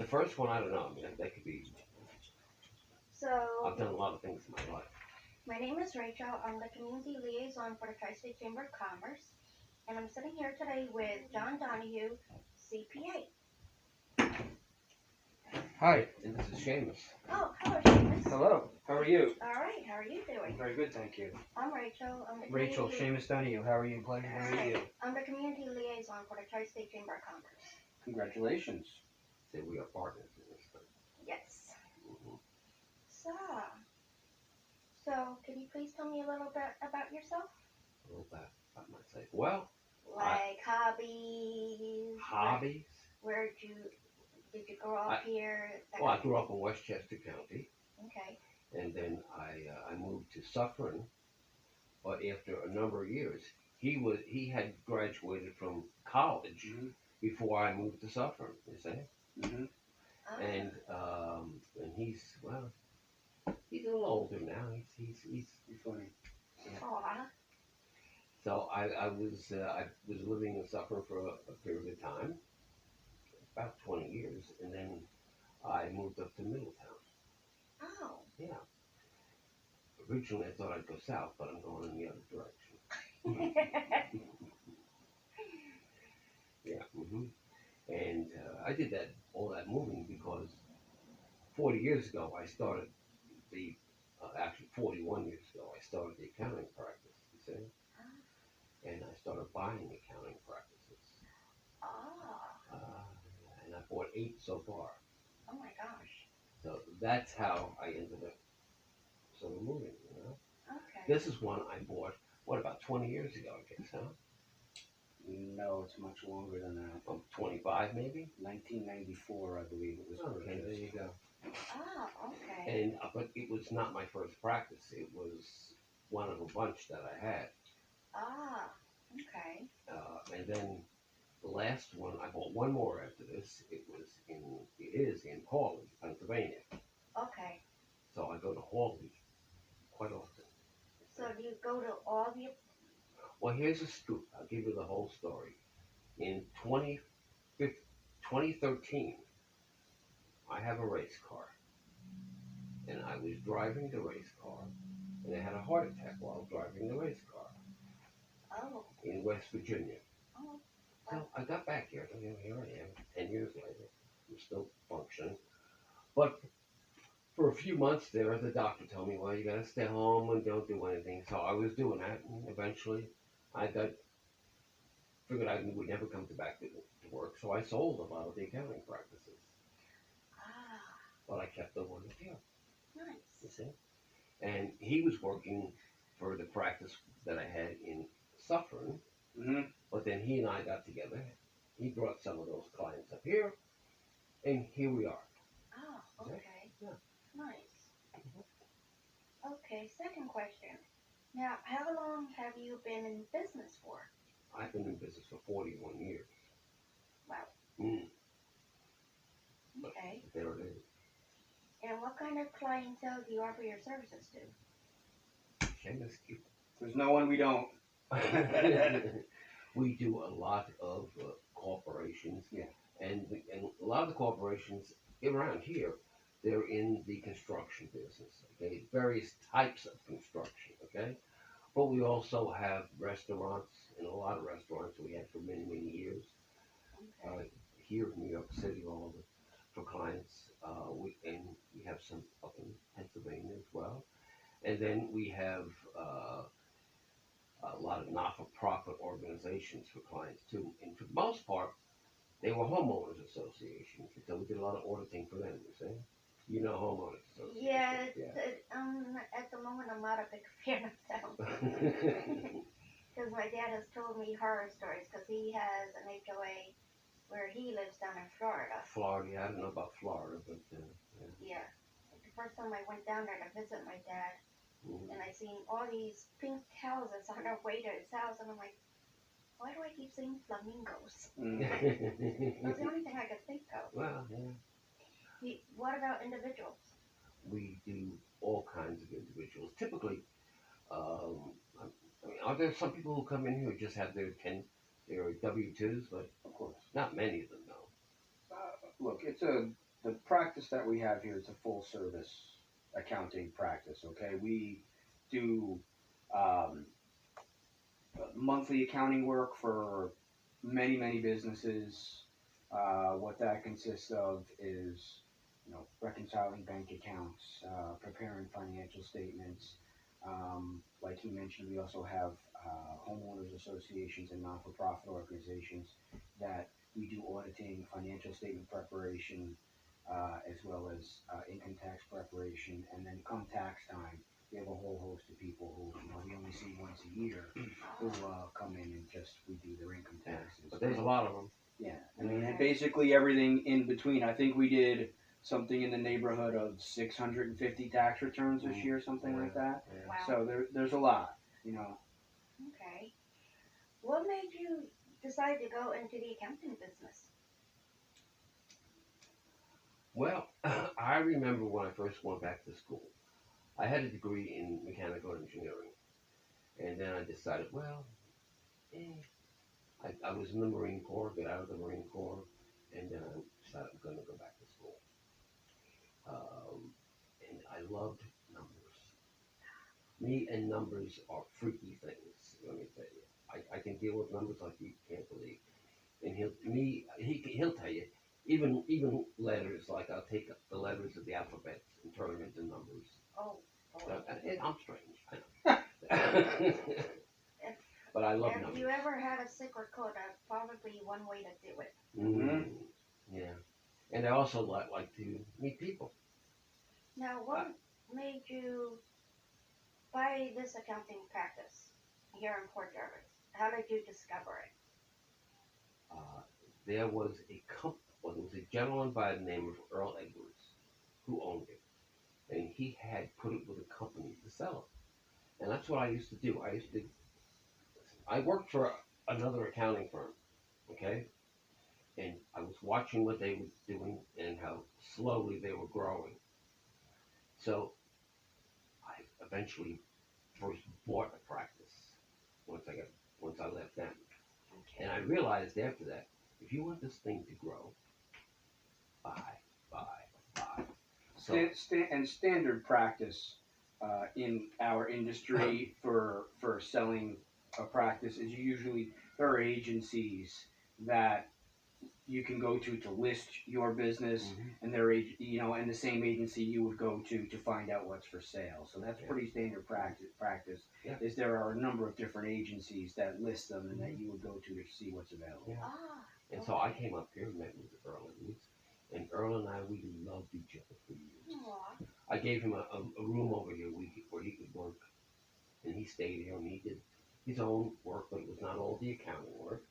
The first one, I don't know. I mean, that could be. I've So, done a lot of things in my life. my name is Rachel. I'm the community liaison for the Tri-State Chamber of Commerce, and I'm sitting here today with John Donahue, CPA. Hi. And this is Seamus. Oh, hello, Seamus. Hello. How are you? All right, how are you doing? Very good, thank you. I'm Rachel. I'm the Rachel, community- Seamus Donahue. How are you? Pleasure to meet you. I'm the community liaison for the Tri-State Chamber of Commerce. Congratulations. Say we are partners in this thing. Yes. Mhm. So, can you please tell me a little bit about yourself? A little bit about myself. Well, Like hobbies. hobbies. Where did you grow up here? Well, I grew up in Westchester County, Okay. and then I moved to Suffern. But after a number of years, he had graduated from college before I moved to Suffern. You see, Mm-hmm. and he's he's a little older now. He's You're funny. Aw. So I was living in Suffern for a period of time, about 20 years, and then I moved up to Middletown. Oh. Yeah. Originally, I thought I'd go south, but I'm going in the other direction. Yeah. And I did all that moving because 40 years ago I started actually 41 years ago I started the accounting practice. You see, and I started buying accounting practices. Ah. And I bought 8 so far. Oh my gosh. So that's how I ended up sort of moving. Okay. This is one I bought, about 20 years ago, I guess, huh? No, it's much longer than that. 25 maybe? 1994, I believe it was Okay, purchased. there you go. Ah, okay. And but it was not my first practice. It was one of a bunch that I had. Ah, okay. And then the last one, I bought one more after this. It is in Hawley, Pennsylvania. Okay. So I go to Hawley quite often. So do you go to all the... Well, here's a scoop. I'll give you the whole story. In 2013, I have a race car. And I was driving the race car. And I had a heart attack while driving the race car Oh. in West Virginia. Oh. So I got back here. Here I am, 10 years later. I'm still functioning. But for a few months there, the doctor told me, well, you got to stay home and don't do anything. So I was doing that. And eventually, I figured I would never come back to work. So I sold a lot of the accounting practices. Ah. But I kept the one here. Nice. You see? And he was working for the practice that I had in Suffern. Mm-hmm. But then he and I got together. He brought some of those clients up here, and here we are. Oh, okay. Yeah. Nice. Okay, second question. Now, how long have you been in business for? I've been in business for 41 years. Wow. Okay. There it is. And what kind of clientele do you offer your services to? Seamus. There's no one we don't. We do a lot of corporations. Yeah. And a lot of the corporations around here, they're in the construction business, okay? Various types of construction, okay? But we also have restaurants, and a lot of restaurants we had for many, many years. Okay. Here in New York City, all of it, for clients. We have some up in Pennsylvania as well. And then we have a lot of not-for-profit organizations for clients too. And for the most part, they were homeowners associations. So we did a lot of auditing for them, you see. You know homeowners associations. Yeah, at the moment I'm not a big fan of them. Because my dad has told me horror stories because he has an HOA where he lives down in Florida. Florida, I don't know about Florida, but Yeah. The first time I went down there to visit my dad, and I seen all these pink houses on their way to his house, and I'm like, why do I keep seeing flamingos? That's the only thing I could think of. Well, yeah. What about individuals? We do all kinds of individuals. Typically, are there some people who come in here who just have their W-2s, but Of course. not many of them, though. Look, it's a the practice that we have here is a full service accounting practice. Okay, we do um, monthly accounting work for many businesses. What that consists of is, reconciling bank accounts, preparing financial statements. Like he mentioned, we also have homeowners associations and non-for-profit organizations that we do auditing, financial statement preparation, as well as income tax preparation. And then come tax time, we have a whole host of people who we only see once a year who come in and just we do their income taxes. But there's a lot of them. Yeah, I mean, and basically everything in between. I think we did something in the neighborhood of 650 tax returns this year, something like that. Yeah. Wow. So there's a lot, Okay. What made you decide to go into the accounting business? Well, I remember when I first went back to school. I had a degree in mechanical engineering, and then I decided, well, I was in the Marine Corps, got out of the Marine Corps, and then I decided I'm going to go back to school. And I loved numbers. Me and numbers are freaky things, let me tell you. I can deal with numbers like you can't believe. And he'll tell you, even letters, like I'll take the letters of the alphabet and turn them into numbers. Oh, And I'm strange, I know. But I love numbers. If you ever had a secret code, that's probably one way to do it. Mm-hmm. Yeah. And I also like to meet people. Now, what made you buy this accounting practice here in Port Jervis? How did you discover it? There was a gentleman by the name of Earl Edwards who owned it. And he had put it with a company to sell it. And that's what I used to do. I worked for another accounting firm, okay? And I was watching what they were doing and how slowly they were growing. So I eventually first bought a practice once I left them. Okay. And I realized after that, if you want this thing to grow, buy. So and standard practice in our industry for selling a practice is there are agencies that you can go to list your business, and and the same agency you would go to find out what's for sale. So that's pretty standard practice. Yeah. Is there are a number of different agencies that list them and that you would go to see what's available. Yeah. Ah. And so I came up here and met with Earl Edwards, and Earl and I, we loved each other for years. Aw. I gave him a room over here where he could work, and he stayed here, and he did his own work, but it was not all the accounting work.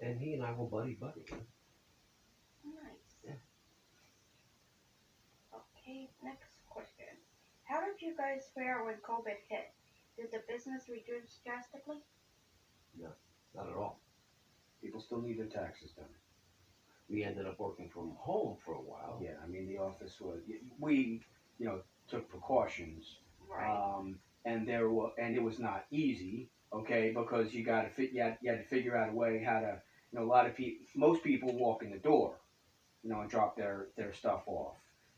And he and I were buddy. Nice. Yeah. Okay, next question. How did you guys fare when COVID hit? Did the business reduce drastically? Not at all. People still need their taxes done. We ended up working from home for a while. Yeah, I mean the office we took precautions. Right. And it was not easy, okay, because you had to figure out a way how to, most people walk in the door, and drop their stuff off.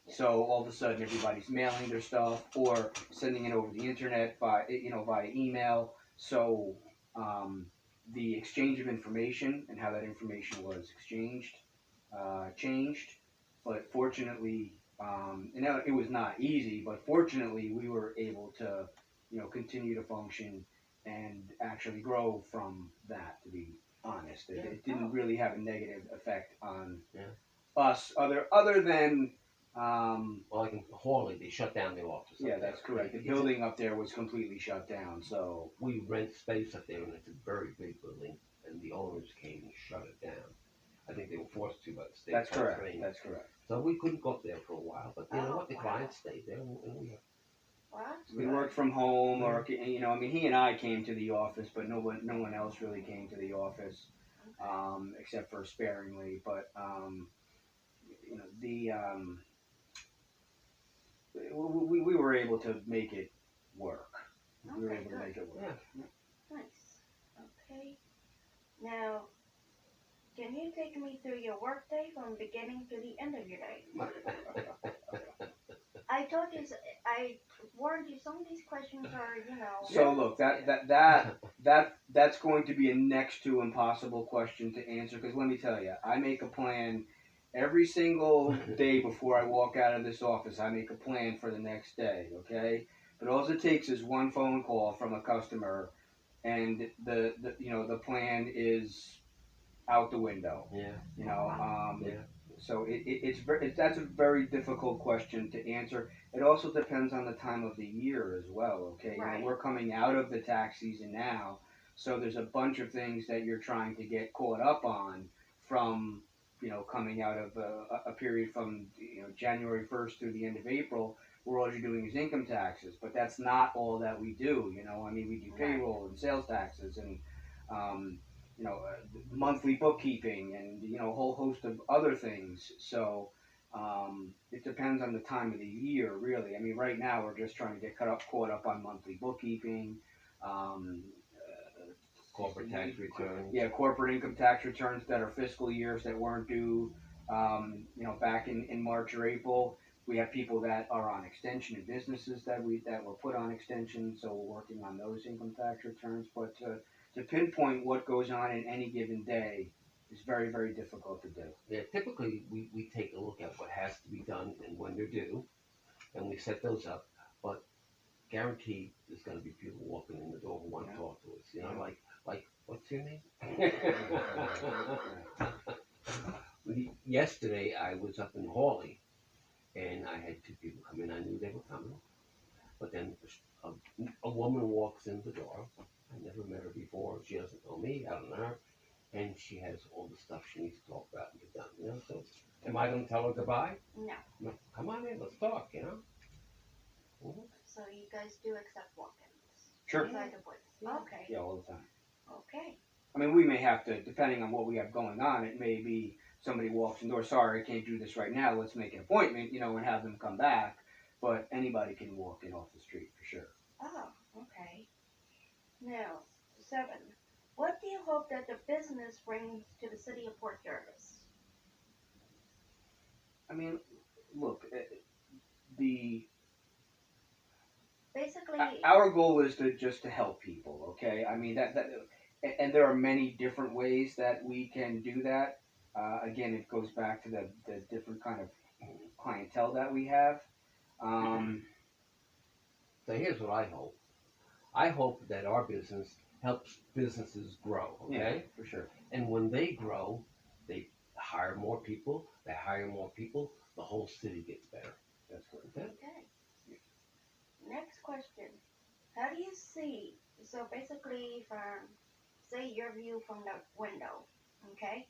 So all of a sudden everybody's mailing their stuff or sending it over the internet via email. So the exchange of information and how that information was exchanged changed, but fortunately, it was not easy, but fortunately we were able to, continue to function and actually grow from that, to be honest. It didn't really have a negative effect on us, other than, like in Hawley, they shut down the office. Yeah, that's correct. The building up there was completely shut down, so. We rent space up there, and it's a very big building, and the owners came and shut it down. I think they were forced to by the state. That's correct. That's correct. So we couldn't go up there for a while, but you know what? The clients stayed there, and we We worked from home, or he and I came to the office, but no one else really came to the office, except for sparingly. But we were able to make it work. We were able to make it work. Nice. Okay. Now, Can you take me through your workday from beginning to the end of your day? I told you, I warned you. Some of these questions are, So look, that's going to be a next to impossible question to answer because let me tell you, I make a plan every single day before I walk out of this office. I make a plan for the next day, okay? But all it takes is one phone call from a customer, and the plan is out the window. Yeah. You know, Yeah. so that's a very difficult question to answer. It also depends on the time of the year as well. Okay, Right. we're coming out of the tax season now, so there's a bunch of things that you're trying to get caught up on from coming out of a period from January 1st through the end of April, where all you're doing is income taxes. But that's not all that we do. I mean, we do Right. payroll and sales taxes and um, monthly bookkeeping and a whole host of other things. So it depends on the time of the year, really. I mean, right now we're just trying to get caught up on monthly bookkeeping, um, Corporate tax returns. yeah, corporate income tax returns that are fiscal years that weren't due, back in March or April. We have people that are on extension and businesses that were put on extension, so we're working on those income tax returns. But to pinpoint what goes on in any given day is very, very difficult to do. Yeah, typically we take a look at what has to be done and when they're due, and we set those up. But guaranteed, there's going to be people walking in the door who want to talk to us. Like what's your name? Yesterday I was up in Hawley, and I had two people come in. I knew they were coming, but then a woman walks in the door. I never met her before. She doesn't know me. I don't know her. And she has all the stuff she needs to talk about and get done. So am I going to tell her goodbye? No. Come on in, let's talk. Mm-hmm. So you guys do accept walk-ins? Sure. Inside the woods? Yeah. Okay. Yeah, all the time. Okay. I mean, we may have to, depending on what we have going on, it may be somebody walks in the door, sorry, I can't do this right now, let's make an appointment, and have them come back. But anybody can walk in off the street for sure. Oh, okay. Now, 7. What do you hope that the business brings to the city of Port Jervis? I mean, look, the Basically, our goal is to help people, okay? I mean and there are many different ways that we can do that. Again, it goes back to the different kind of clientele that we have. So here's what I hope. I hope that our business helps businesses grow, okay? Yeah, for sure. And when they grow, they hire more people. They hire more people. The whole city gets better. That's correct. Okay? okay. Next question. How do you see, so basically from, say, your view from the window, okay?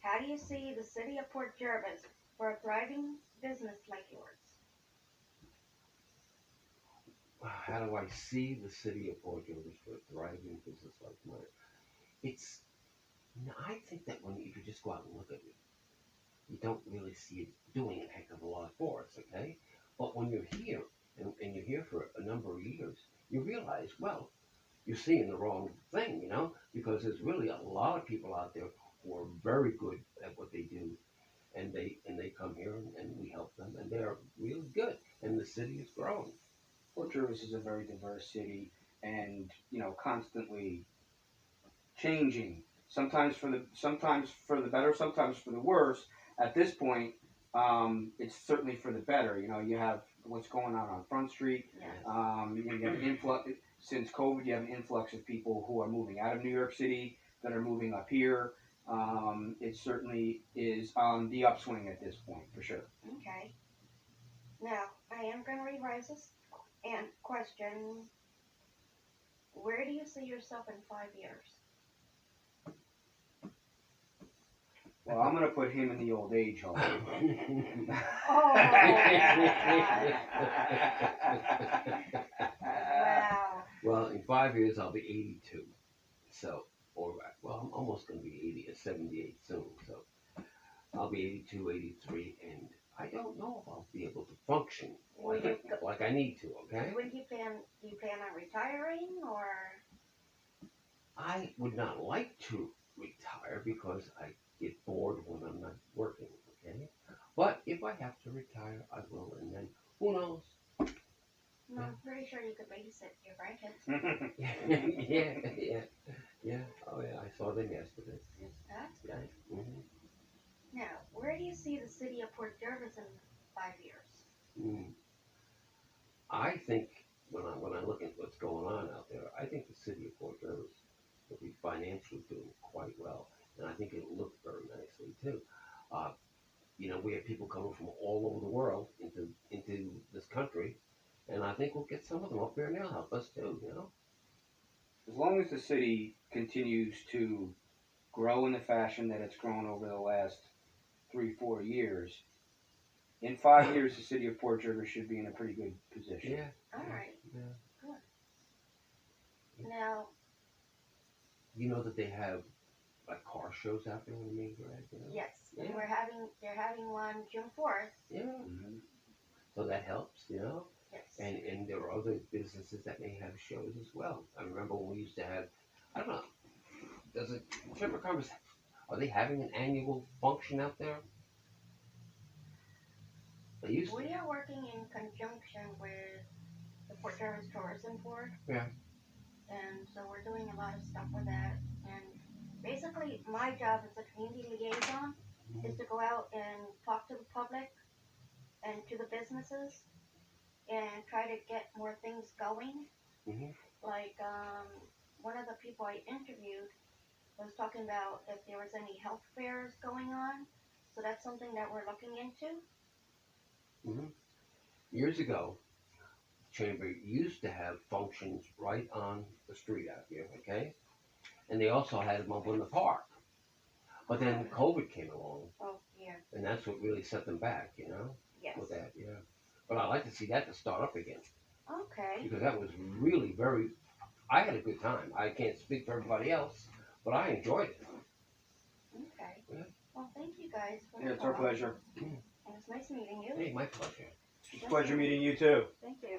How do you see the city of Port Jervis for a thriving business like yours? How do I see the city of Port Jervis for a thriving business like mine? I think that if you just go out and look at it, you don't really see it doing a heck of a lot for us, okay? But when you're here, and you're here for a number of years, you realize, well, you're seeing the wrong thing, because there's really a lot of people out there who are very good at what they do, and they come here and we help them, and they're really good, and the city is growing. Port Jervis is a very diverse city, and constantly changing. Sometimes for the better, sometimes for the worse. At this point, it's certainly for the better. You have what's going on Front Street. Yes. You have an influx since COVID. You have an influx of people who are moving out of New York City that are moving up here. It certainly is on the upswing at this point, for sure. Okay. Now, I am going to revise this and question, where do you see yourself in 5 years? Well, I'm going to put him in the old age home. Oh, wow. Well, in 5 years, I'll be 82. So, I'm almost going to be 78 soon. So, I'll be 82, 83, and I don't know if I'll be able to function like I need to, okay? Do you plan on retiring, or? I would not like to retire because I get bored when I'm not working, okay? But if I have to retire, I will, and then who knows? No, I'm pretty sure you could babysit your grandkids. Yeah. Oh yeah, I saw them yesterday. That's Yeah. good. Mm-hmm. Now, where do you see the city of Port Jervis in 5 years? I think when I look at what's going on out there, I think the city of Port Jervis will be financially doing quite well, and I think it'll look very nicely too. Uh, we have people coming from all over the world into this country, and I think we'll get some of them up here and they'll help us too. As long as the city continues to grow in the fashion that it's grown over the last 3-4 years, in 5 years the city of Port Jervis should be in a pretty good position. Yeah. Alright, Yeah. good. Now, You know that they have like car shows out there in the main drag. yes, Yeah. they're having one June 4th. Yeah. Mm-hmm. So that helps. Yes. And there are other businesses that may have shows as well. I remember when we used to have, I don't know, Chamber of Commerce, are they having an annual function out there? They used to. We are working in conjunction with the Port Jervis Tourism Board. Yeah. And so we're doing a lot of stuff with that. And basically, my job as a community liaison is to go out and talk to the public and to the businesses and try to get more things going. Mhm. Like one of the people I interviewed was talking about if there was any health fairs going on. So that's something that we're looking into. Years ago, the Chamber used to have functions right on the street out here, okay? And they also had them up in the park. But then COVID came along, Oh, yeah. and that's what really set them back, Yes. with that, yeah. But I'd like to see that to start up again, Okay. because that was really I had a good time. I can't speak for everybody else, but I enjoyed it. Okay. Yeah. Well, thank you guys for Yeah, it's our pleasure. And it's nice meeting you. Hey, my pleasure. It's a pleasure meeting you too. Thank you.